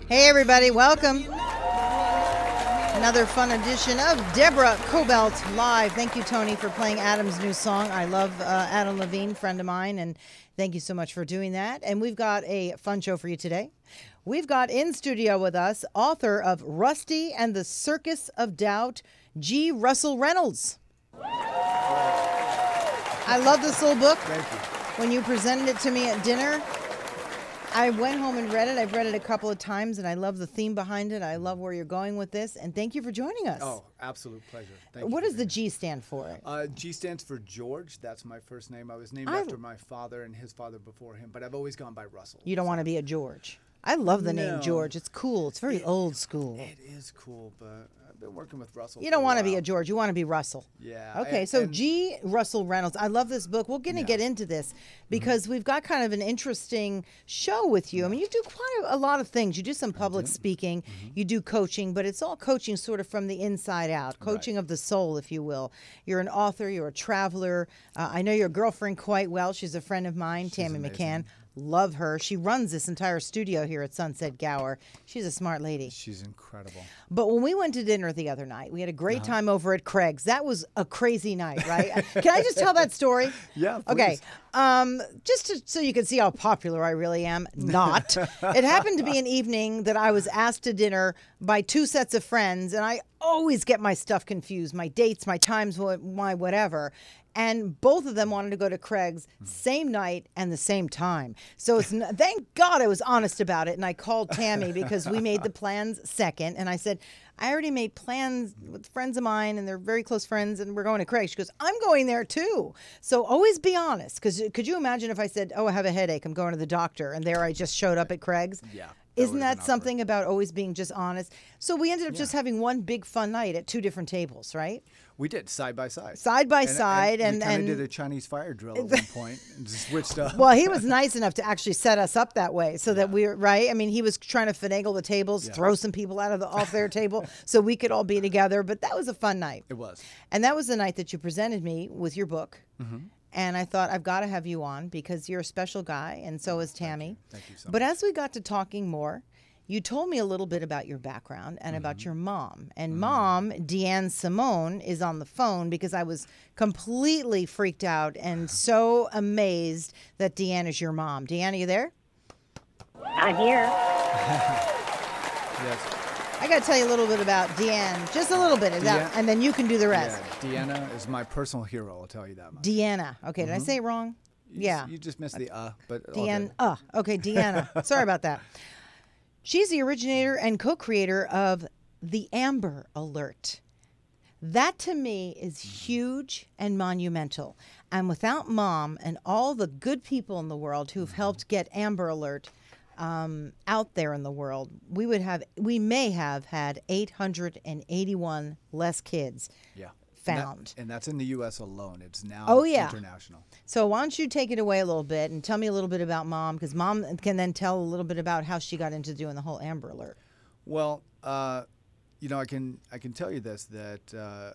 Hey everybody, welcome. Another fun edition of Deborah Kobylt Live. Thank you, Tony, for playing Adam's new song. I love Adam Levine, friend of mine, and thank you so much for doing that. And we've got a fun show for you today. We've got in studio with us author of Rusty and the Circus of Doubt, G. Russel Reynolds. I love this little book. Thank you. When you presented it to me at dinner, I went home and read it. I've read it a couple of times, and I love the theme behind it. I love where you're going with this, and thank you for joining us. Oh, absolute pleasure. Thank you. What does the G stand for? G stands for George. That's my first name. I was named after my father and his father before him, but I've always gone by Russell. You don't want to be a George. I love the name George. It's cool. It's very old school. It is cool, but I've been working with Russell. You don't want to be a George. You want to be Russell. Yeah. Okay, so G. Russell Reynolds. I love this book. We're going to get into this because we've got kind of an interesting show with you. I mean, you do quite a lot of things. You do some public speaking. You do coaching, but it's all coaching sort of from the inside out, coaching of the soul, if you will. You're an author. You're a traveler. I know your girlfriend quite well. She's a friend of mine, Tammy McCann. Love her. She runs this entire studio here at Sunset Gower. She's a smart lady. She's incredible. But when we went to dinner the other night, we had a great time over at Craig's. That was a crazy night, right? Can I just tell that story? Yeah, please. Okay. So you can see how popular I really am. Not. It happened to be an evening that I was asked to dinner by two sets of friends, and I always get my stuff confused, my dates, my times, my whatever. And both of them wanted to go to Craig's same night and the same time. So thank God I was honest about it. And I called Tammy because we made the plans second. And I said, I already made plans with friends of mine, and they're very close friends, and we're going to Craig's. She goes, I'm going there too. So always be honest. Because could you imagine if I said, oh, I have a headache, I'm going to the doctor, and there I just showed up at Craig's? Yeah. Isn't that something about always being just honest? So we ended up just having one big fun night at two different tables, right? We did, side by side. Side by side. And we kind of did a Chinese fire drill at one point and just switched up. Well, he was nice enough to actually set us up that way so that we were, right? I mean, he was trying to finagle the tables, throw some people off their table so we could all be together. But that was a fun night. It was. And that was the night that you presented me with your book. And I thought, I've got to have you on because you're a special guy, and so is Tammy. Thank you so much. But as we got to talking more, you told me a little bit about your background and about your mom. And Mom, Deanne Simone, is on the phone because I was completely freaked out and so amazed that Deanne is your mom. Deanne, are you there? I'm here. Yes. I got to tell you a little bit about Deanne, just a little bit, and then you can do the rest. Yeah, Deanna is my personal hero, I'll tell you that much. Deanna. Okay, did I say it wrong? You just missed the but Deanne. Okay, Deanna. Sorry about that. She's the originator and co-creator of the Amber Alert. That to me is huge and monumental. And without Mom and all the good people in the world who've helped get Amber Alert out there in the world, we may have had 881 less kids found. And that's in the U.S. alone. It's now international. So why don't you take it away a little bit and tell me a little bit about Mom, because Mom can then tell a little bit about how she got into doing the whole Amber Alert. Well, I can tell you this, that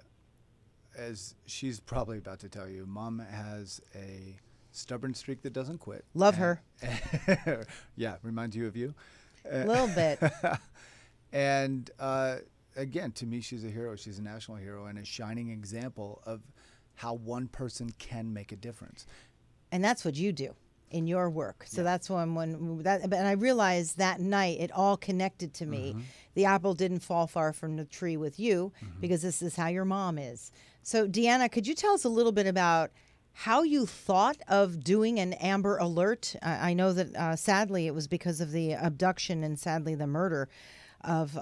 as she's probably about to tell you, Mom has a stubborn streak that doesn't quit. Love her. Yeah, reminds you of you? A little bit. And again, to me, she's a hero. She's a national hero and a shining example of how one person can make a difference. And that's what you do in your work. So that's and I realized that night it all connected to me. The apple didn't fall far from the tree with you because this is how your mom is. So Deanna, could you tell us a little bit about how you thought of doing an Amber Alert? I know that sadly it was because of the abduction and sadly the murder of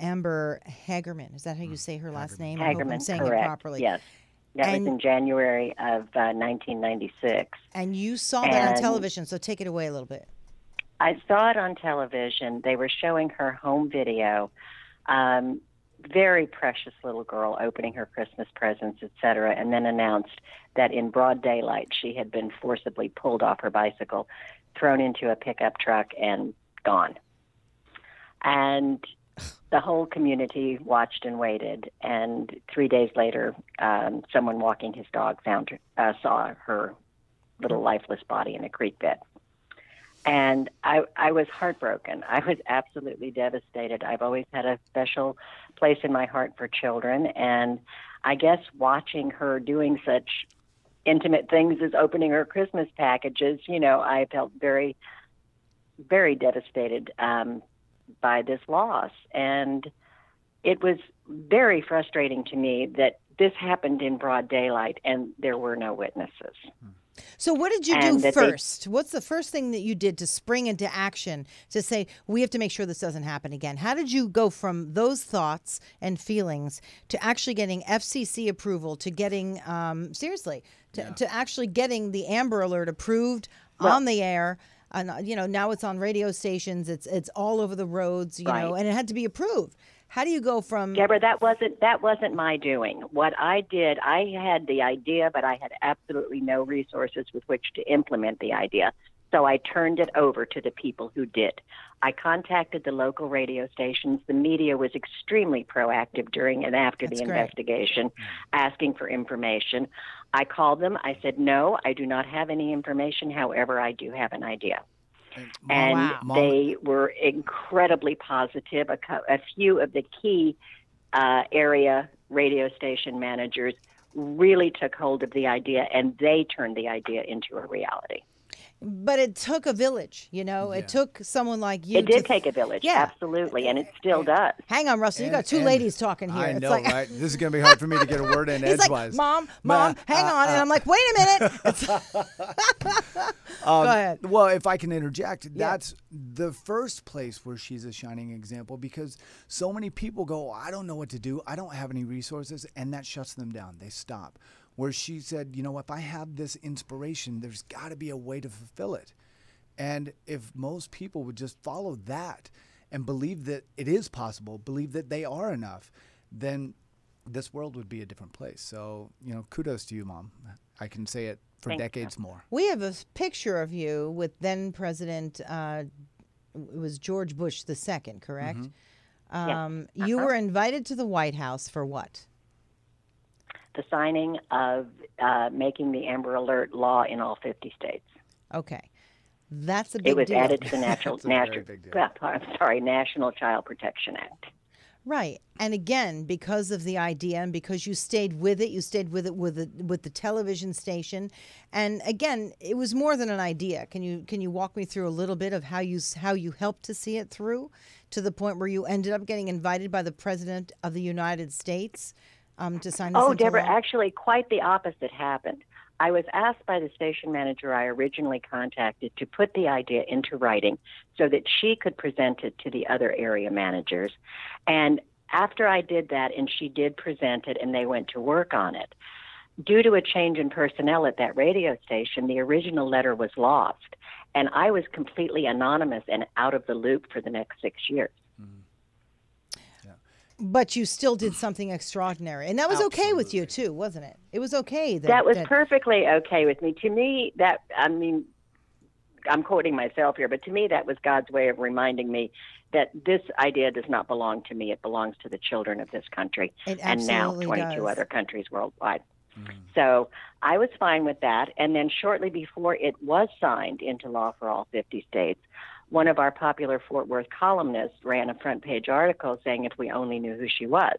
Amber Hagerman. Is that how you say her last name? I hope I'm saying correct. it properly. Yes. That was in January of 1996. And you saw that on television, so take it away a little bit. I saw it on television. They were showing her home video. Very precious little girl opening her Christmas presents, etc., and then announced that in broad daylight she had been forcibly pulled off her bicycle, thrown into a pickup truck, and gone. And the whole community watched and waited. And 3 days later, someone walking his dog saw her little lifeless body in a creek bed. And I was heartbroken. I was absolutely devastated. I've always had a special place in my heart for children. And I guess watching her doing such intimate things as opening her Christmas packages, I felt very, very devastated by this loss. And it was very frustrating to me that this happened in broad daylight and there were no witnesses. So what did you do first? What's the first thing that you did to spring into action to say, we have to make sure this doesn't happen again? How did you go from those thoughts and feelings to actually getting FCC approval, to getting, to actually getting the Amber Alert approved on the air? And, now it's on radio stations. It's all over the roads, and it had to be approved. How do you go from... Deborah, that wasn't my doing. What I did, I had the idea, but I had absolutely no resources with which to implement the idea. So I turned it over to the people who did. I contacted the local radio stations. The media was extremely proactive during and after the investigation, asking for information. I called them. I said, no, I do not have any information. However, I do have an idea. And they were incredibly positive. A few of the key area radio station managers really took hold of the idea, and they turned the idea into a reality. But it took a village, It took someone like you. It did take a village, absolutely, and it still does. Hang on, Russell. You got two ladies talking here. I know, right? This is going to be hard for me to get a word in edgewise. Mom, hang on. And I'm like, wait a minute. Go ahead. Well, if I can interject, that's the first place where she's a shining example, because so many people go, I don't know what to do. I don't have any resources, and that shuts them down. They stop. Where she said, if I have this inspiration, there's got to be a way to fulfill it. And if most people would just follow that and believe that it is possible, believe that they are enough, then this world would be a different place. So, kudos to you, Mom. I can say it for decades more. We have a picture of you with then President, it was George Bush II, correct? Mm-hmm. You were invited to the White House for what? The signing of making the Amber Alert law in all 50 states. Okay. That's a big deal. It was deal. Added to the National Child Protection Act. Right. And again, because of the idea and because you stayed with it with the television station. And again, it was more than an idea. Can you walk me through a little bit of how you helped to see it through to the point where you ended up getting invited by the President of the United States to sign this into Deborah, law? actually quite the opposite happened. I was asked by the station manager I originally contacted to put the idea into writing so that she could present it to the other area managers. And after I did that, and she did present it, and they went to work on it, due to a change in personnel at that radio station, the original letter was lost. And I was completely anonymous and out of the loop for the next 6 years. But you still did something extraordinary. And that was okay with you, too, wasn't it? It was okay. That was perfectly okay with me. To me, I'm quoting myself here, but to me, that was God's way of reminding me that this idea does not belong to me. It belongs to the children of this country and now 22 other countries worldwide. So I was fine with that. And then shortly before it was signed into law for all 50 states, one of our popular Fort Worth columnists ran a front page article saying if we only knew who she was.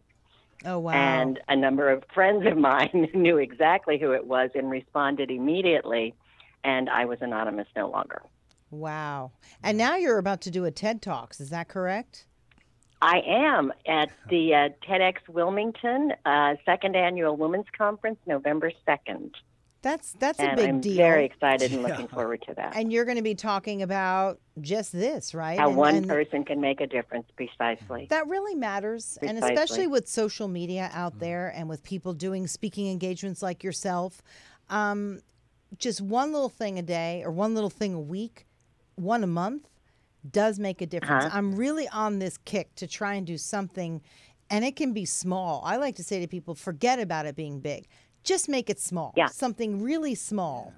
Oh, wow. And a number of friends of mine knew exactly who it was and responded immediately, and I was anonymous no longer. Wow. And now you're about to do a TED Talks, is that correct? I am at the TEDx Wilmington second annual Women's Conference, November 2nd. That's a big I'm deal. I'm very excited and looking forward to that. And you're going to be talking about just this, right? How one person can make a difference, precisely. That really matters. Precisely. And especially with social media out there and with people doing speaking engagements like yourself, just one little thing a day or one little thing a week, one a month does make a difference. I'm really on this kick to try and do something, and it can be small. I like to say to people, forget about it being big. Just make it small, something really small,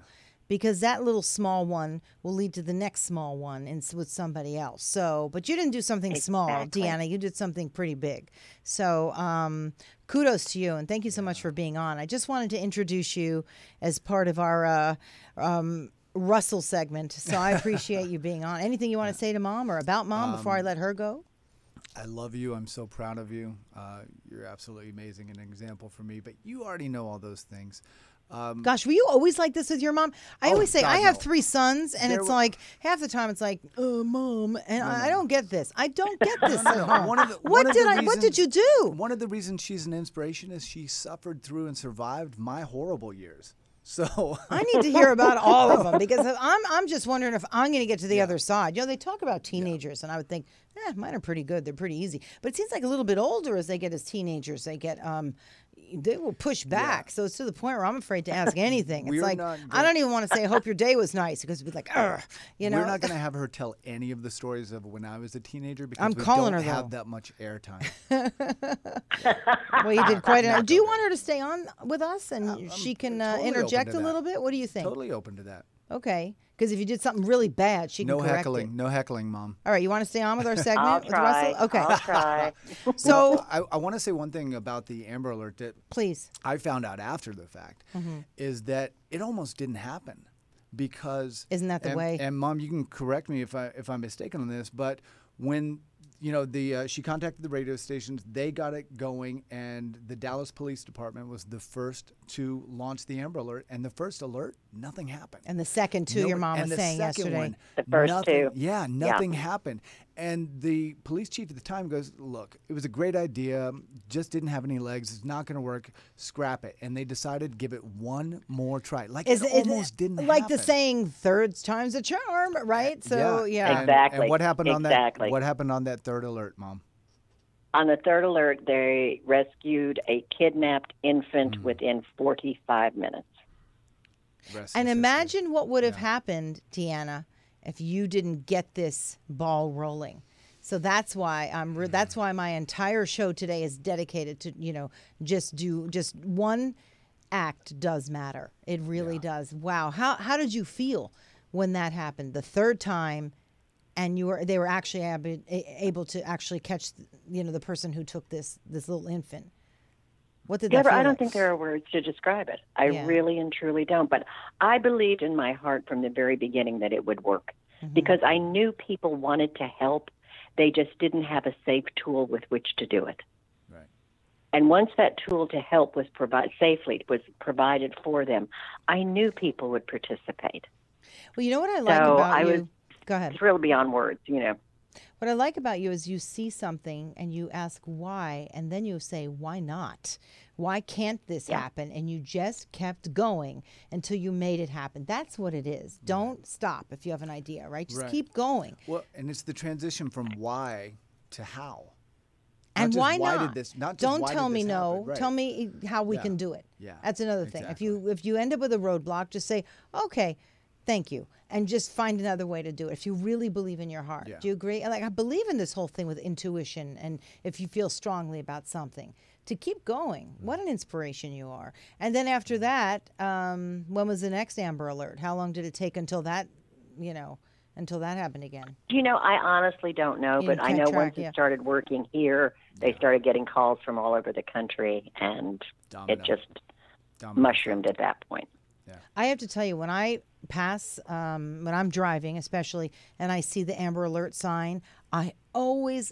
because that little small one will lead to the next small one with somebody else. So, but you didn't do something small, Deanna. You did something pretty big. So kudos to you, and thank you so much for being on. I just wanted to introduce you as part of our Russell segment, so I appreciate you being on. Anything you want to say to Mom or about Mom before I let her go? I love you. I'm so proud of you. You're absolutely amazing and an example for me, but you already know all those things. Gosh, were you always like this with your mom? I always say, God, I have no. 3 sons, and it's like half the time it's like, Mom, and I don't get this. I don't get this at home. What did you do? One of the reasons she's an inspiration is she suffered through and survived my horrible years. So I need to hear about all of them because I'm just wondering if I'm going to get to the other side. You know, they talk about teenagers, and I would think, mine are pretty good. They're pretty easy. But it seems like a little bit older as they get as teenagers, they will push back. So it's to the point where I'm afraid to ask anything. It's like, I don't even want to say, I hope your day was nice, because it'd be like, you know. We're not going to have her tell any of the stories of when I was a teenager because I'm we calling don't her, have though. that much airtime. Well, you did quite enough. Do you want her to stay on with us and she can totally interject open a to little bit? What do you think? Totally open to that. Okay. Because if you did something really bad, she can correct it. No heckling, Mom. All right, you want to stay on with our segment I'll with try. Russell? Okay. I'll try. So, I want to say one thing about the Amber Alert that please. I found out after the fact is that it almost didn't happen because Isn't that the way? And Mom, you can correct me if I'm mistaken on this, but when she contacted the radio stations, they got it going, and the Dallas Police Department was the first to launch the Amber Alert. And the first alert, nothing happened. And the second, too, your mom was saying yesterday. One, The first nothing, two. Yeah, nothing happened. And the police chief at the time goes, look, it was a great idea, just didn't have any legs, it's not going to work, scrap it. And they decided to give it one more try. Like it almost didn't happen. Like the saying, third time's a charm, right? So, yeah. Exactly. And what happened on that? Exactly. What happened on that third alert, Mom? On the third alert, they rescued a kidnapped infant within 45 minutes. And imagine what would have happened, Deanna, if you didn't get this ball rolling. So that's why that's why my entire show today is dedicated to, just one act does matter. It really does. Wow. How did you feel when that happened the third time, and they were actually able to actually catch the person who took this little infant? What did that Deborah, feel I don't like? think there are words to describe it. I really and truly don't. But I believed in my heart from the very beginning that it would work because I knew people wanted to help. They just didn't have a safe tool with which to do it. Right. And once that tool to help was provided for them, I knew people would participate. Well, you know what I like about you? Go ahead. Thrilled beyond words, What I like about you is you see something and you ask why, and then you say, why not? Why can't this happen? And you just kept going until you made it happen. That's what it is. Don't stop if you have an idea, right? Just keep going. Well, and it's the transition from why to how. And why why not? Did this, not just Don't why tell did me this no. happen, right. Tell me how we can do it. Yeah. That's another thing. Exactly. If you end up with a roadblock, just say, okay, thank you, and just find another way to do it if you really believe in your heart. Yeah. Do you agree? Like, I believe in this whole thing with intuition, and if you feel strongly about something, to keep going. What an inspiration you are. And then after that, when was the next Amber Alert? How long did it take until that happened again? I honestly don't know, but I know once it started working here, they started getting calls from all over the country, and it just mushroomed at that point. Yeah. I have to tell you, when I pass, when I'm driving especially, and I see the Amber Alert sign, I always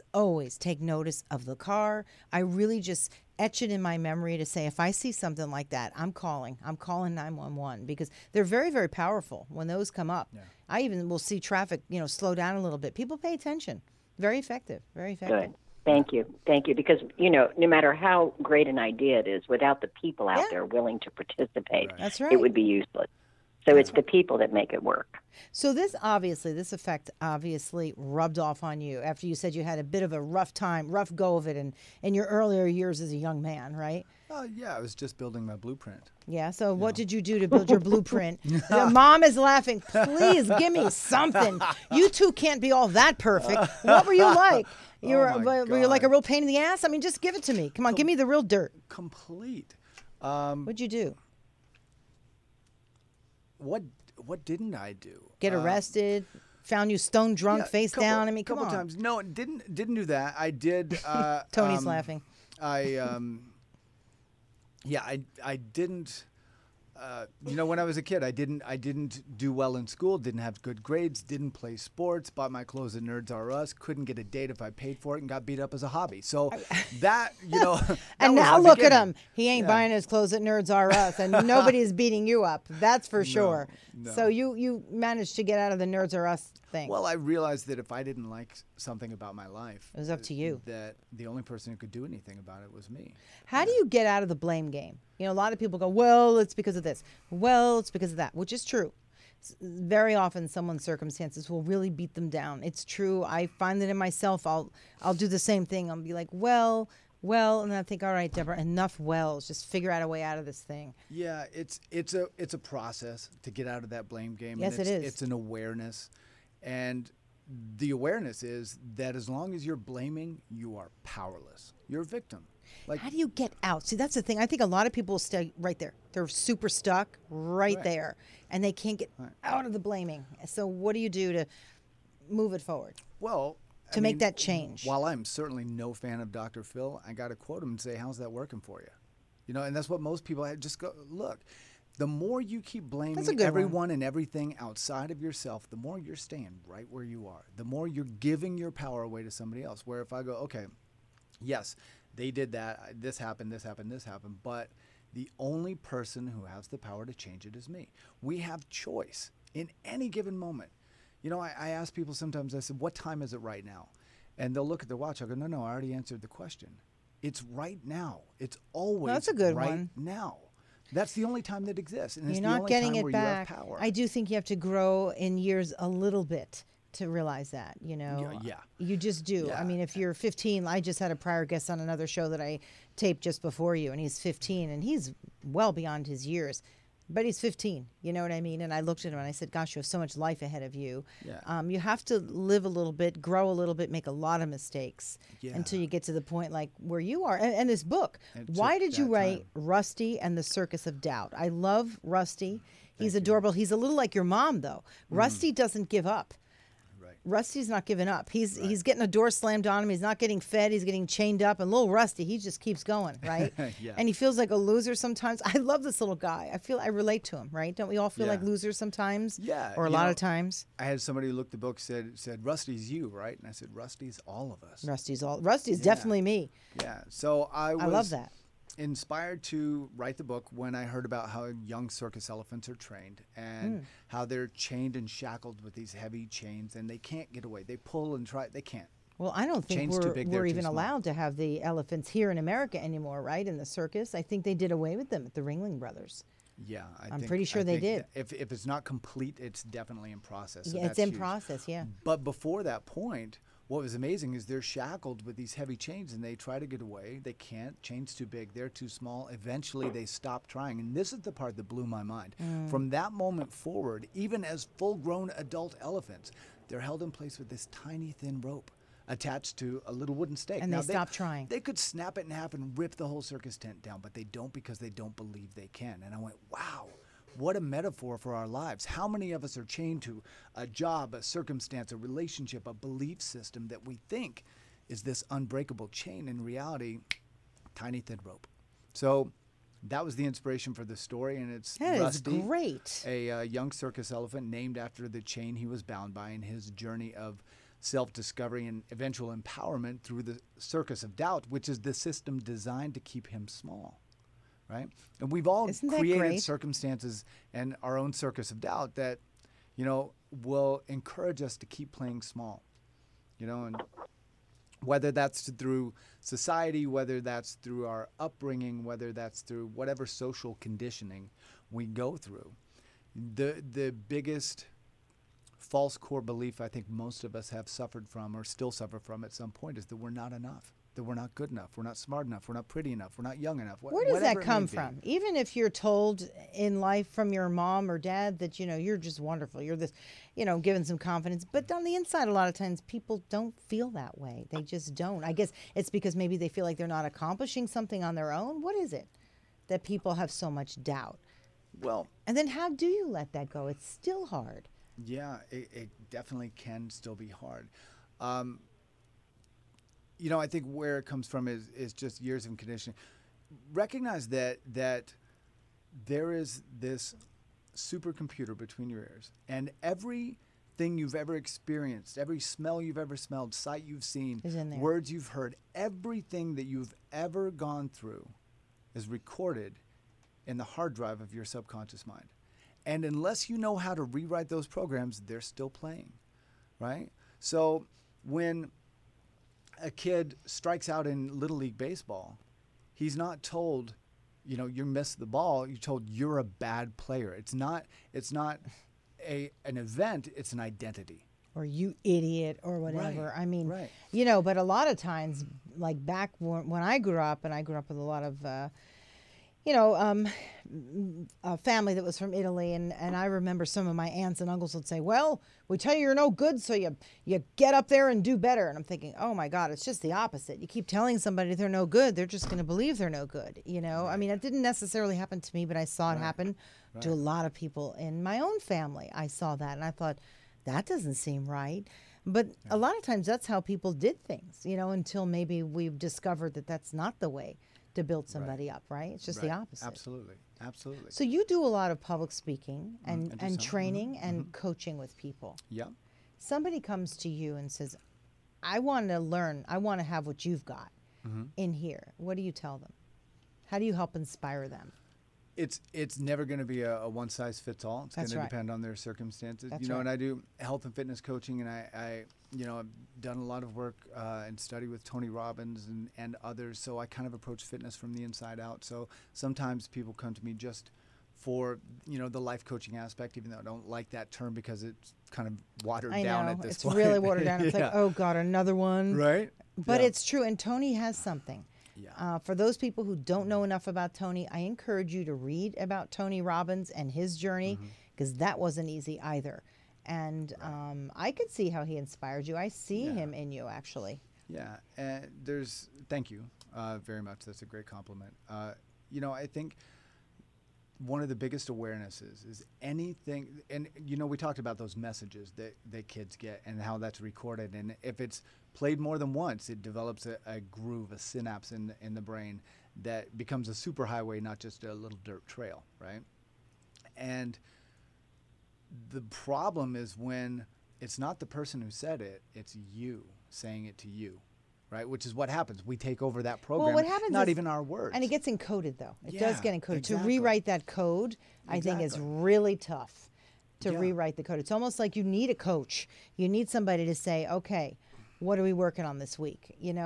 take notice of the car. I really just etch it in my memory to say, if I see something like that, I'm calling 911, because they're very, very powerful when those come up. Yeah. I even will see traffic, slow down a little bit. People pay attention. Very effective. Very effective. Good. Thank you. Because, no matter how great an idea it is, without the people out there willing to participate, That's right. it would be useless. So it's the people that make it work. So this effect obviously rubbed off on you after you said you had a bit of a rough go of it in your earlier years as a young man, right? Yeah, I was just building my blueprint. Yeah, so what did you do to build your blueprint? Mom is laughing. Please give me something. You two can't be all that perfect. What were you like? Were you like a real pain in the ass? I mean, just give it to me. Come on, give me the real dirt. Complete. What'd you do? What didn't I do? Get arrested? Found you stone drunk, face down? I mean, come on. Couple times. No, didn't do that. I did. Tony's laughing. I Yeah, I didn't. When I was a kid, I didn't do well in school, didn't have good grades, didn't play sports, bought my clothes at Nerds R Us, couldn't get a date if I paid for it, and got beat up as a hobby. So that, that And was now the look at beginning. him. He ain't Yeah. buying his clothes at Nerds R Us, and nobody's beating you up. That's for sure. no. So you managed to get out of the Nerds R Us thing. Well, I realized that if I didn't like something about my life, It was up to you. That the only person who could do anything about it was me. How do you get out of the blame game? You know, a lot of people go, well, it's because of this. Well, it's because of that, which is true. Very often someone's circumstances will really beat them down. It's true. I find that in myself. I'll do the same thing. I'll be like, well, and then I think, all right, Deborah, enough wells. Just figure out a way out of this thing. Yeah, it's a process to get out of that blame game. Yes, and it is. It's an awareness. And the awareness is that as long as you're blaming, you are powerless. You're a victim. Like, How do you get out? See, that's the thing. I think a lot of people stay right there. They're super stuck right there, and they can't get out of the blaming. So what do you do to move it forward? well, To make that change. While I'm certainly no fan of Dr. Phil, I got to quote him and say, how's that working for you? And that's what most people just go, look, the more you keep blaming That's a good everyone and everything outside of yourself, the more you're staying right where you are. The more you're giving your power away to somebody else. Where if I go, okay, yes, they did that, this happened, but the only person who has the power to change it is me. We have choice in any given moment. I ask people sometimes, I said, what time is it right now? And they'll look at their watch. I go, no, I already answered the question. It's right now. It's always That's a good right one. now. That's the only time that exists. And You're it's the not only getting time it where back. you have power. I do think you have to grow in years a little bit to realize that, Yeah. You just do. Yeah. I mean, if you're 15, I just had a prior guest on another show that I taped just before you, and he's 15, and he's well beyond his years. But he's 15, you know what I mean? And I looked at him and I said, gosh, you have so much life ahead of you. Yeah. You have to live a little bit, grow a little bit, make a lot of mistakes Yeah. until you get to the point like where you are. And this book, It why took did you that write time. Rusty and the Circus of Doubt? I love Rusty. He's adorable. He's a little like your mom, though. Rusty doesn't give up. Right. Rusty's not giving up. He's getting a door slammed on him. He's not getting fed. He's getting chained up. And little Rusty, he just keeps going, right? Yeah. And he feels like a loser sometimes. I love this little guy. I relate to him, right? Don't we all feel Yeah. like losers sometimes? Yeah, Or a you lot know, of times. I had somebody who looked at the book said Rusty's you, right? And I said, Rusty's all of us. Rusty's definitely me. Yeah. So I love that. inspired to write the book when I heard about how young circus elephants are trained and how they're chained and shackled with these heavy chains and they can't get away. They pull and try. They can't. Well, I don't think Chain's too big, they're we're too even small. allowed to have the elephants here in America anymore, right? In the circus. I think they did away with them at the Ringling Brothers. Yeah, I'm pretty sure they did. If it's not complete, it's definitely in process. So Yeah, it's that's in huge. process, yeah. But before that point, what was amazing is they're shackled with these heavy chains and they try to get away. They can't. Chain's too big. They're too small. Eventually, they stop trying. And this is the part that blew my mind. From that moment forward, even as full-grown adult elephants, they're held in place with this tiny, thin rope attached to a little wooden stake. And Now, they stop trying. They could snap it in half and rip the whole circus tent down, but they don't because they don't believe they can. And I went, wow. What a metaphor for our lives. How many of us are chained to a job, a circumstance, a relationship, a belief system that we think is this unbreakable chain? In reality, tiny thin rope. So that was the inspiration for the story, and it's That is Rusty, great. a young circus elephant named after the chain he was bound by in his journey of self-discovery and eventual empowerment through the circus of doubt, which is the system designed to keep him small. Right? And we've all Isn't that created great? circumstances and our own circus of doubt that, will encourage us to keep playing small. And whether that's through society, whether that's through our upbringing, whether that's through whatever social conditioning we go through. The biggest false core belief I think most of us have suffered from or still suffer from at some point is that we're not enough. That we're not good enough, we're not smart enough, we're not pretty enough, we're not young enough. Where does whatever that it come may be. from? Even if you're told in life from your mom or dad that, you're just wonderful, you're this, given some confidence. But on the inside, a lot of times people don't feel that way. They just don't. I guess it's because maybe they feel like they're not accomplishing something on their own. What is it that people have so much doubt? Well, And then how do you let that go? It's still hard. yeah, it definitely can still be hard. I think where it comes from is just years of conditioning. recognize that there is this supercomputer between your ears, and everything you've ever experienced, every smell you've ever smelled, sight you've seen, is in there. words you've heard, everything that you've ever gone through is recorded in the hard drive of your subconscious mind. And unless you know how to rewrite those programs, they're still playing, right? So when a kid strikes out in Little League Baseball, he's not told, you know, you missed the ball. You're told you're a bad player. It's not an event. It's an identity. Or you idiot or whatever. Right, I mean, right. you know, but a lot of times, like back when I grew up, and I grew up with a lot of, a family that was from Italy, and I remember some of my aunts and uncles would say, well, we tell you you're no good, so you get up there and do better. And I'm thinking, oh my God, it's just the opposite. You keep telling somebody they're no good, they're just going to believe they're no good, you know? Right. I mean, it didn't necessarily happen to me, but I saw it happen to a lot of people in my own family. I saw that, and I thought, that doesn't seem right. But a lot of times that's how people did things, you know, until maybe we've discovered that that's not the way to build somebody up, right? It's just the opposite. Absolutely. Absolutely. So you do a lot of public speaking and training and coaching with people. Yeah. Somebody comes to you and says, I want to learn, I want to have what you've got in here. What do you tell them? How do you help inspire them? It's never going to be a one size fits all. It's going to depend on their circumstances. That's you know, and I do health and fitness coaching, and I I've done a lot of work and study with Tony Robbins and others. So I kind of approach fitness from the inside out. So sometimes people come to me just for, the life coaching aspect, even though I don't like that term because it's kind of watered down at this point. It's really watered down. It's like, oh God, another one. Right. But it's true. And Tony has something. Yeah. For those people who don't know enough about Tony, I encourage you to read about Tony Robbins and his journey, because that wasn't easy either. And I could see how he inspired you. I see him in you, actually. Yeah. And thank you very much. That's a great compliment. I think one of the biggest awarenesses is anything, and we talked about those messages that kids get and how that's recorded, and if it's played more than once, it develops a groove, a synapse in the brain that becomes a superhighway, not just a little dirt trail, right? And the problem is when it's not the person who said it, it's you saying it to you. Right, which is what happens. We take over that program. Well, what happens not is, even our words. And it gets encoded, though. It does get encoded. Exactly. To rewrite that code, I think, is really tough to rewrite the code. It's almost like you need a coach. You need somebody to say, okay, what are we working on this week? And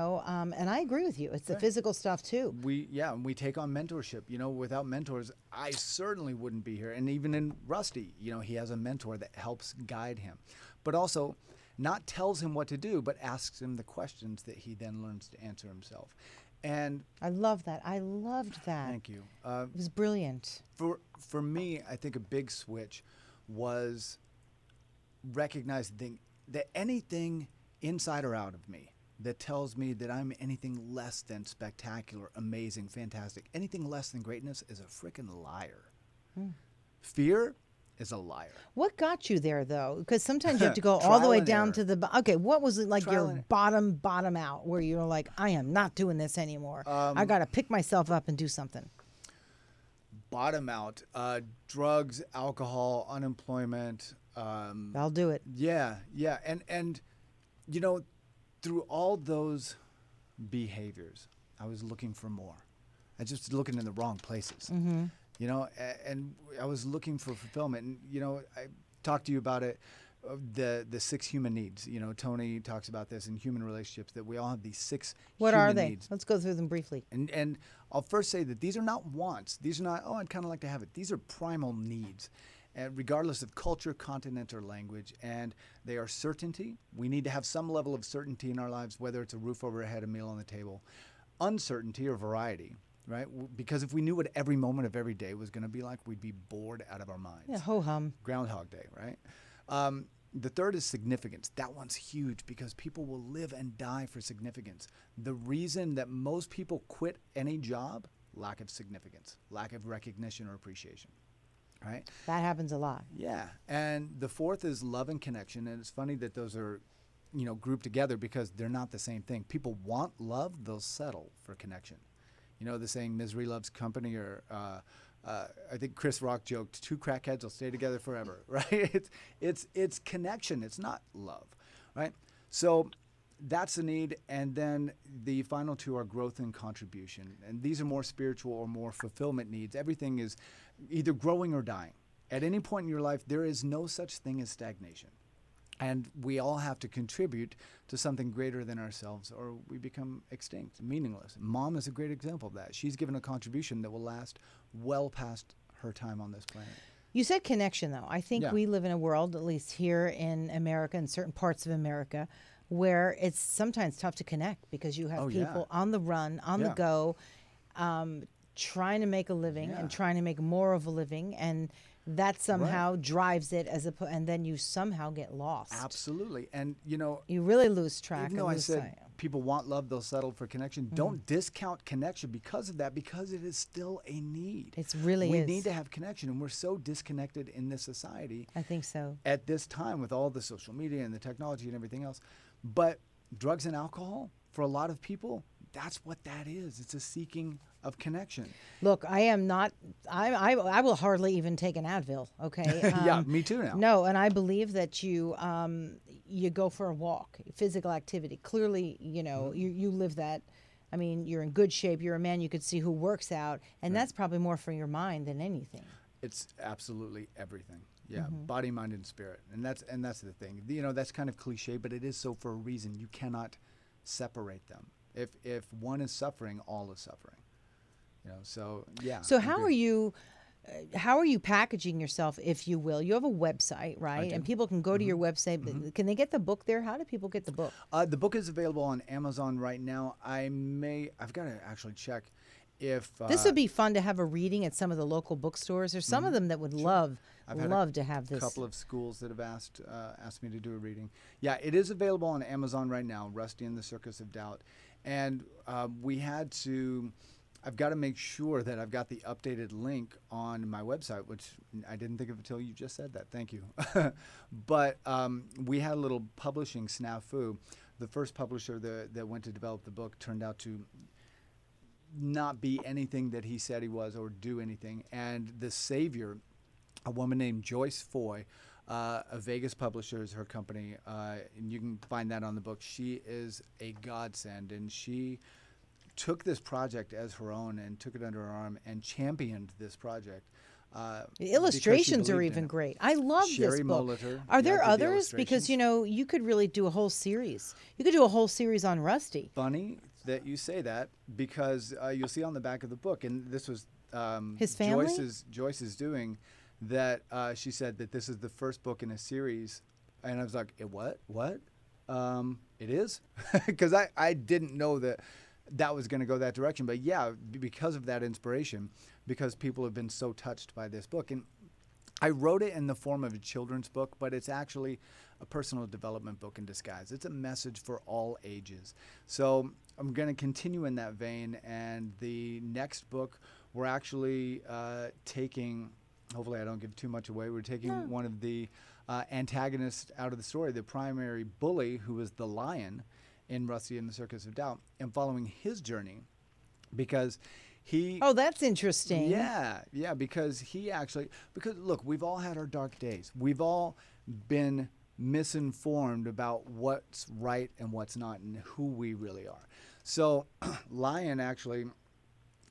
I agree with you. It's the physical stuff, too. And we take on mentorship. Without mentors, I certainly wouldn't be here. And even in Rusty, he has a mentor that helps guide him. But also, not tells him what to do, but asks him the questions that he then learns to answer himself. And I love that. I loved that. Thank you. It was brilliant. For me, I think a big switch was recognizing that anything inside or out of me that tells me that I'm anything less than spectacular, amazing, fantastic, anything less than greatness is a freaking liar. Fear is a liar. What got you there, though? Because sometimes you have to go all the way down to the... Okay, what was it like your bottom out where you're like, I am not doing this anymore. I got to pick myself up and do something. Bottom out. Drugs, alcohol, unemployment. I'll do it. Yeah. And through all those behaviors, I was looking for more. I just was looking in the wrong places. Mm-hmm. And I was looking for fulfillment. And, I talked to you about it, the 6 human needs. Tony talks about this in human relationships, that we all have these 6 What human are they? needs. Let's go through them briefly. And I'll first say that these are not wants. These are not, I'd kind of like to have it. These are primal needs, regardless of culture, continent, or language. And they are certainty. We need to have some level of certainty in our lives, whether it's a roof over our head, a meal on the table. Uncertainty or variety. Right? Because if we knew what every moment of every day was going to be like, we'd be bored out of our minds. Yeah, ho-hum. Groundhog Day, right? The third is significance. That one's huge because people will live and die for significance. The reason that most people quit any job, lack of significance, lack of recognition or appreciation, right? That happens a lot. Yeah. And the fourth is love and connection. And it's funny that those are, grouped together because they're not the same thing. People want love, they'll settle for connection. You know the saying, misery loves company, or I think Chris Rock joked, two crackheads will stay together forever, right? It's connection. It's not love, right? So that's the need. And then the final two are growth and contribution. And these are more spiritual or more fulfillment needs. Everything is either growing or dying. At any point in your life, there is no such thing as stagnation. And we all have to contribute to something greater than ourselves, or we become extinct, meaningless. Mom is a great example of that. She's given a contribution that will last well past her time on this planet. You said connection, though. I think we live in a world, at least here in America and certain parts of America, where it's sometimes tough to connect because you have people on the run, on the go, trying to make a living and trying to make more of a living, and that somehow drives it and then you somehow get lost. Absolutely. And you really lose track. Even though I said people want love, they'll settle for connection. Don't discount connection because of that, because it is still a need. It really we is. We need to have connection, and we're so disconnected in this society. I think so. At this time, with all the social media and the technology and everything else. But drugs and alcohol, for a lot of people, that's what that is. It's a seeking of connection. Look, I am not. I will hardly even take an Advil. Okay. Yeah, me too now. No, and I believe that you go for a walk, physical activity. Clearly, you live that. I mean, you're in good shape. You're a man. You could see who works out, and that's probably more for your mind than anything. It's absolutely everything. Yeah, body, mind, and spirit, and that's the thing. That's kind of cliche, but it is so for a reason. You cannot separate them. If one is suffering, all is suffering. So yeah. So how are you packaging yourself, if you will? You have a website, right? And people can go to your website. But can they get the book there? How do people get the book? The book is available on Amazon right now. I've got to actually check if this would be fun to have a reading at some of the local bookstores. There's some of them that would love to have this. A couple of schools that have asked me to do a reading. Yeah, it is available on Amazon right now. Rusty and the Circus of Doubt, and I've got to make sure that I've got the updated link on my website, which I didn't think of until you just said that. Thank you. But we had a little publishing snafu. The first publisher that went to develop the book turned out to not be anything that he said he was or do anything. And the savior, a woman named Joyce Foy, a Vegas publisher is her company, and you can find that on the book. She is a godsend, and she took this project as her own and took it under her arm and championed this this the illustrations are even great. I love Sherry this book. Molitor, Are there others? Because you could really do a whole series. You could do a whole series on Rusty. Funny that you say that, because you'll see on the back of the book, and this was his family? Joyce's doing that. She said that this is the first book in a series, and I was like, what? It is? Because I didn't know that was going to go that direction. But yeah, because of that inspiration, because people have been so touched by this book. And I wrote it in the form of a children's book, but it's actually a personal development book in disguise. It's a message for all ages. So I'm going to continue in that vein. And the next book, we're actually taking, hopefully I don't give too much away, we're taking one of the antagonists out of the story, the primary bully, who is the lion in Rusty and the Circus of Doubt, and following his journey, because he... Oh, that's interesting. Yeah, because look, we've all had our dark days. We've all been misinformed about what's right and what's not and who we really are. So Lion actually,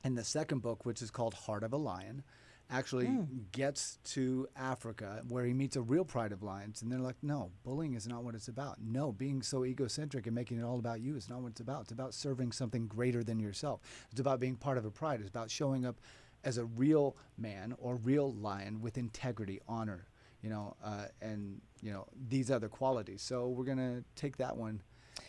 in the second book, which is called Heart of a Lion, actually gets to Africa, where he meets a real pride of lions, and they're like, no, bullying is not what it's about. No, being so egocentric and making it all about you is not what it's about. It's about serving something greater than yourself. It's about being part of a pride. It's about showing up as a real man or real lion with integrity, honor, and these other qualities. So we're gonna take that one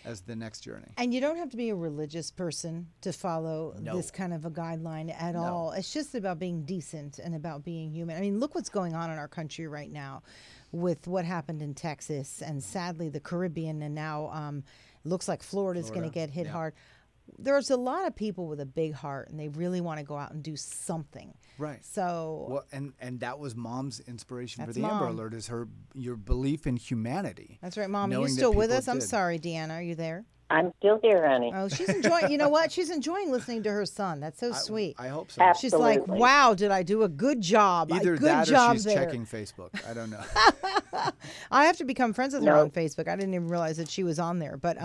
as the next journey. And you don't have to be a religious person to follow this kind of a guideline at all. It's just about being decent and about being human. I mean, look what's going on in our country right now with what happened in Texas and sadly the Caribbean, and now looks like Florida's going to get hit hard. there's a lot of people with a big heart and they really want to go out and do something. Right. So well, and that was Mom's inspiration for That's the Amber Mom. Alert is your belief in humanity. that's right, Mom. Are you knowing that still with people us? I'm did. sorry, Deanna. Are you there? I'm still here, honey. Oh, she's enjoying. You know what? She's enjoying listening to her son. That's so sweet. I hope so. She's like, Absolutely. wow, did I do a good job? Either good that or job she's there. checking Facebook. I don't know. I have to become friends with her No. on Facebook. I didn't even realize that she was on there. But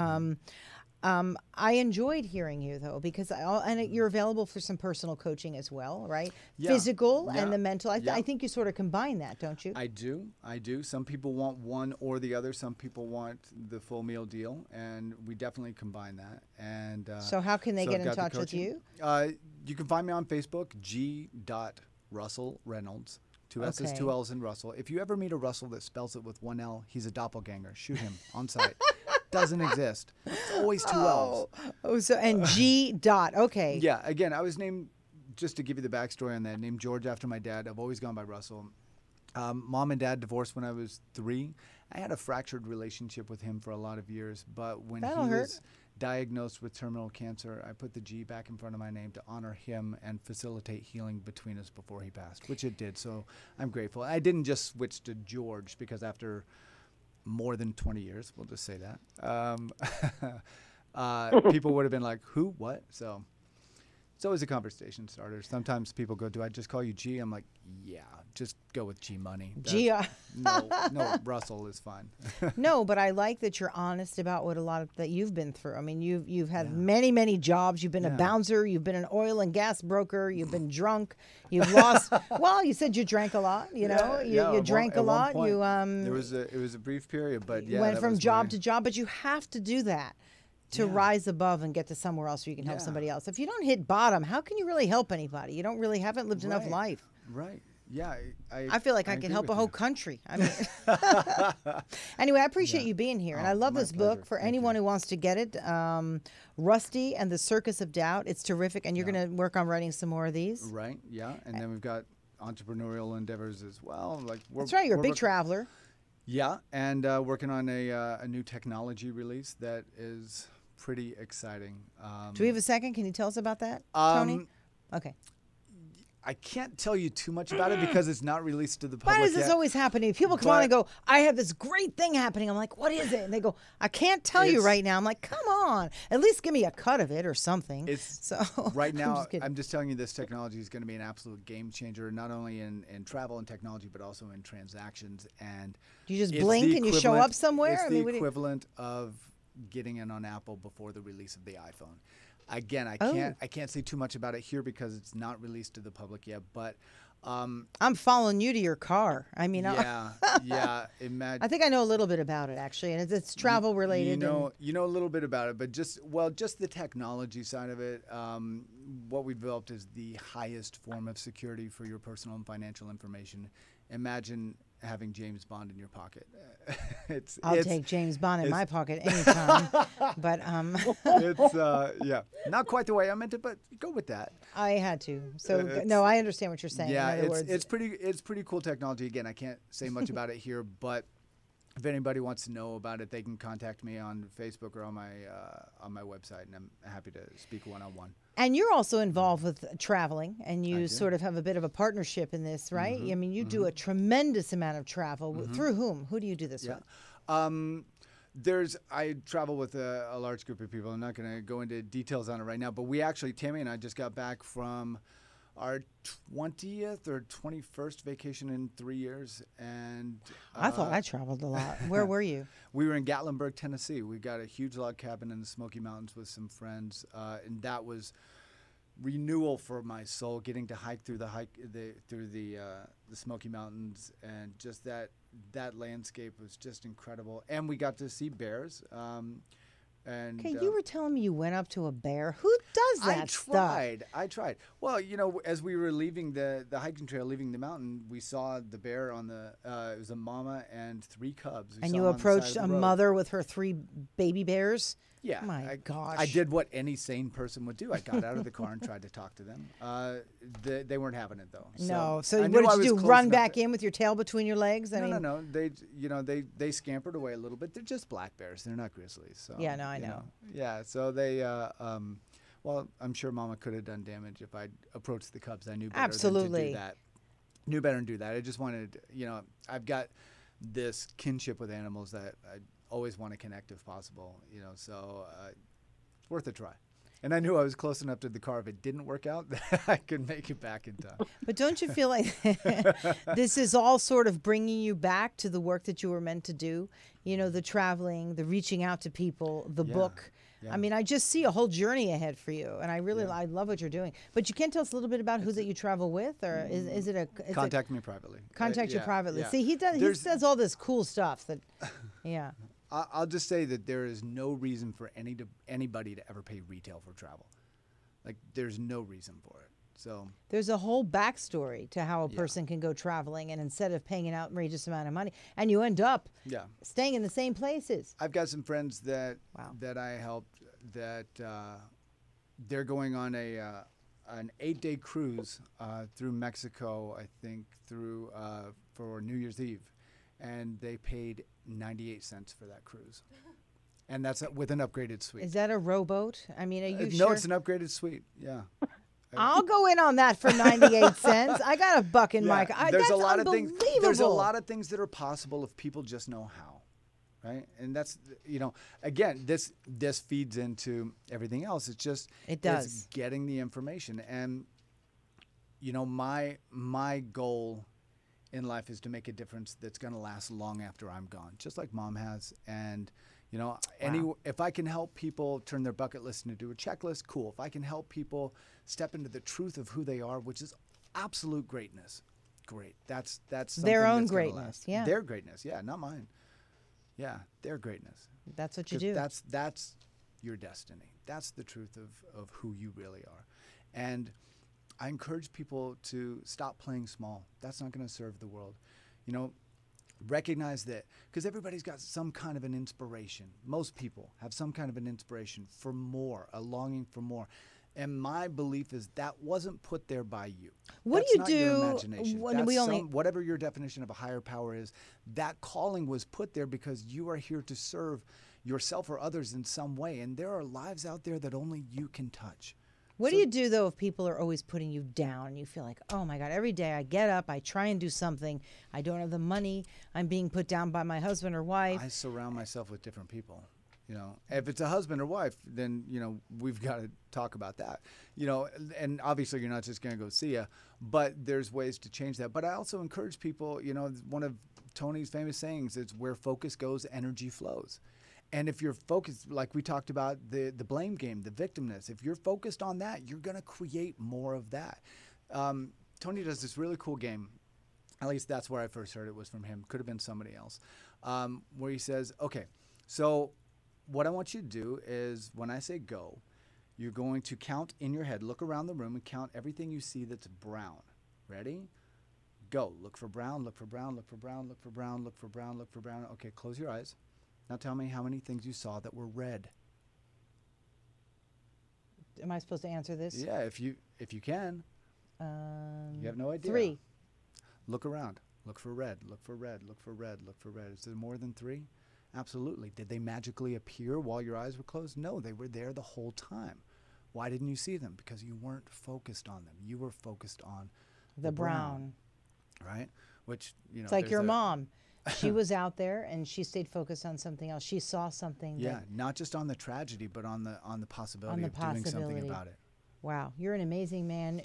I enjoyed hearing you though because and you're available for some personal coaching as well, right? Yeah. Physical Yeah. and the mental. Yeah. I think you sort of combine that, don't you? I do. Some people want one or the other. Some people want the full meal deal, and we definitely combine that. And So how can they so get I've in got the touch with coaching. You can find me on Facebook, G.Russel Reynolds. 2 S's, Okay. 2 L's in Russell. If you ever meet a Russell that spells it with 1 L, he's a doppelganger. Shoot him on sight. Doesn't exist. It's always 2 L's. Oh, so and G dot. Okay. Yeah, again, I was named, just to give you the backstory on that, named George after my dad. I've always gone by Russell. Mom and Dad divorced when I was 3. I had a fractured relationship with him for a lot of years, but when That'll he hurt. was diagnosed with terminal cancer, I put the G back in front of my name to honor him and facilitate healing between us before he passed, which it did. So I'm grateful. I didn't just switch to George because after more than 20 years, we'll just say that, people would have been like, who, what? So it's always a conversation starter. Sometimes people go, do I just call you G? I'm like, yeah, just go with G Money. G. No, Russell is fine. No, but I like that you're honest about what a lot of that you've been through. I mean, you've had many jobs. You've been a bouncer. You've been an oil and gas broker. You've been drunk. You've lost. Well, you said you drank a lot. You know, you drank a lot. You it was a brief period, but yeah, went that from was job my- to job. But you have to do that to rise above and get to somewhere else where you can help Yeah. somebody else. If you don't hit bottom, how can you really help anybody? You don't really haven't lived enough Right. life. Right. Yeah. I feel like I can agree help a with whole you. country. I mean, anyway, I appreciate you being here, and I love my this book. pleasure. For Thank anyone you. who wants to get it, Rusty and the Circus of Doubt. It's terrific, and you're going to work on writing some more of these. Right. Yeah. And then we've got entrepreneurial endeavors as well. Like That's right. You're a we're big work- traveler. Yeah, and working on a new technology release that is pretty exciting. Do we have a second? Can you tell us about that, Tony? Okay. I can't tell you too much about it because it's not released to the Why public does this yet. always happen? People come on and But- go, I have this great thing happening. I'm like, what is it? And they go, I can't tell you It's- right now. I'm like, come on. At least give me a cut of it or something. It's so right I'm now, just kidding. I'm just telling you this technology is going to be an absolute game changer, not only in travel and technology, but also in transactions. And You just it's blink the and you show equivalent- up somewhere? It's I the mean, what do you- equivalent of getting in on Apple before the release of the iPhone. Again, I Oh. can't say too much about it here because it's not released to the public yet. But I'm following you to your car. I mean, yeah. Imagine. I think I know a little bit about it actually, and it's travel related. You know a little bit about it, but just the technology side of it. What we've developed is the highest form of security for your personal and financial information. Imagine having James Bond in your pocket. I'll take James Bond in my pocket anytime. But yeah, not quite the way I meant it, but go with that. I had to. So It's- no, I understand what you're saying. Yeah, in other words, it's pretty cool technology. Again, I can't say much about it here, but if anybody wants to know about it, they can contact me on Facebook or on my website, and I'm happy to speak one-on-one. And you're also involved with traveling, and you do. sort of have a bit of a partnership in this, right? Mm-hmm. I mean, you do a tremendous amount of travel. Through whom? Who do you do this Yeah. with? I travel with a large group of people. I'm not going to go into details on it right now, but Tammy and I just got back from our 20th or 21st vacation in 3 years, and I thought I traveled a lot. Where were you? we were in Gatlinburg, Tennessee. We got a huge log cabin in the Smoky Mountains with some friends, and that was renewal for my soul. Getting to hike through the Smoky Mountains, and just that landscape was just incredible. And we got to see bears. And Okay, you were telling me you went up to a bear. Who does that stuff? I tried. Well, as we were leaving the hiking trail, leaving the mountain, we saw the bear on the. It was a mama and 3 cubs. We And saw you them on the side approached of a the road. mother with her 3 baby bears? Yeah. My gosh. I did what any sane person would do. I got out of the car and tried to talk to them. They weren't having it though. No. So I what knew did I you was do? close Run enough back to- in with your tail between your legs? I mean, No. They scampered away a little bit. They're just black bears. They're not grizzlies. So Yeah, no, I know. Yeah. So they Well, I'm sure Mama could have done damage if I approached the cubs. I knew better Absolutely. than to do that. Knew better than to do that. I just wanted, I've got this kinship with animals that I always want to connect if possible, so it's worth a try. And I knew I was close enough to the car. If it didn't work out, that I could make it back in time. But don't you feel like this is all sort of bringing you back to the work that you were meant to do? The traveling, the reaching out to people, the book. Yeah. I mean, I just see a whole journey ahead for you, and I love what you're doing. But you can't tell us a little bit about who that you travel with, or is it a contact me privately? Contact you privately. Yeah. See, he does all this cool stuff that, yeah. I'll just say that there is no reason for anybody to ever pay retail for travel. Like, there's no reason for it. So there's a whole backstory to how a person can go traveling, and instead of paying an outrageous amount of money, and you end up staying in the same places. I've got some friends that I helped that they're going on an 8-day cruise through Mexico, I think, for New Year's Eve, and they paid 98 cents for that cruise. And that's with an upgraded suite. Is that a rowboat? I mean, are you No, sure? it's an upgraded suite. Yeah. I'll go in on that for 98 cents. I got a buck in my car. There's That's a lot unbelievable. of things. There's a lot of things that are possible if people just know how, right? And that's again, this feeds into everything else. It's just it's getting the information. And my goal in life is to make a difference that's going to last long after I'm gone, just like Mom has. And if I can help people turn their bucket list into a checklist, cool. If I can help people step into the truth of who they are, which is absolute greatness, great. That's something their own that's greatness. Last. Yeah, their greatness. Yeah, not mine. Yeah, their greatness. That's what you do. That's your destiny. That's the truth of who you really are. And I encourage people to stop playing small. That's not going to serve the world. Recognize that, because everybody's got some kind of an inspiration. Most people have some kind of an inspiration for more, a longing for more. And my belief is that wasn't put there by you. What That's do you not do your imagination. when whatever your definition of a higher power is, that calling was put there because you are here to serve yourself or others in some way. And there are lives out there that only you can touch. What do you do, though, if people are always putting you down? You feel like, oh, my God, every day I get up, I try and do something. I don't have the money. I'm being put down by my husband or wife. I surround myself with different people. If it's a husband or wife, then, we've got to talk about that. And obviously you're not just going to go see ya, but there's ways to change that. But I also encourage people, one of Tony's famous sayings is where focus goes, energy flows. And if you're focused, like we talked about, the blame game, the victimness, if you're focused on that, you're going to create more of that. Tony does this really cool game. At least that's where I first heard it, was from him. Could have been somebody else. Where he says, okay, so what I want you to do is when I say go, you're going to count in your head, look around the room and count everything you see that's brown. Ready? Go. Look for brown, look for brown, look for brown, look for brown, look for brown, look for brown. Okay, close your eyes. Now tell me how many things you saw that were red. Am I supposed to answer this? Yeah, if you can. You have no idea. 3. Look around. Look for red. Look for red. Look for red. Look for red. Is there more than 3? Absolutely. Did they magically appear while your eyes were closed? No, they were there the whole time. Why didn't you see them? Because you weren't focused on them. You were focused on the brown. Right? Which, it's like your mom. She was out there and she stayed focused on something else. She saw something. Yeah, not just on the tragedy, but on the possibility of doing something about it. Wow, you're an amazing man.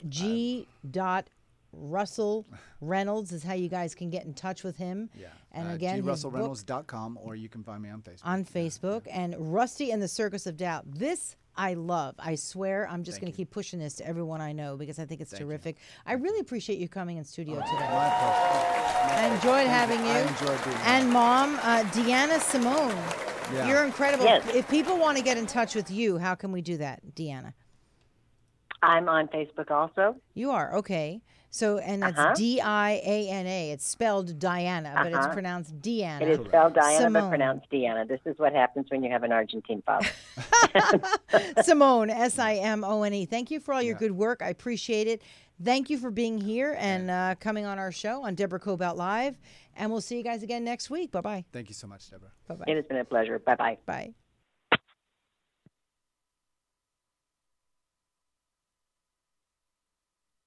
Russel Reynolds is how you guys can get in touch with him. Yeah, and again, GRussellReynolds.com, or you can find me on Facebook. On Facebook, and Rusty and the Circus of Doubt. This I love. I swear I'm just going to keep pushing this to everyone I know because I think it's terrific. I really appreciate you coming in studio today. My pleasure. I enjoyed having you. I enjoyed being here. And Mom, Deanna Simone, you're incredible. Yes. If people want to get in touch with you, how can we do that, Deanna? I'm on Facebook also. You are, okay. So, and that's D-I-A-N-A. It's spelled Diana, but it's pronounced Deanna. It is spelled Diana, Simone. but pronounced Deanna. This is what happens when you have an Argentine father. Simone, S-I-M-O-N-E. Thank you for all your good work. I appreciate it. Thank you for being here and coming on our show on Deborah Kobylt Live. And we'll see you guys again next week. Bye-bye. Thank you so much, Deborah. Bye-bye. It has been a pleasure. Bye-bye. Bye.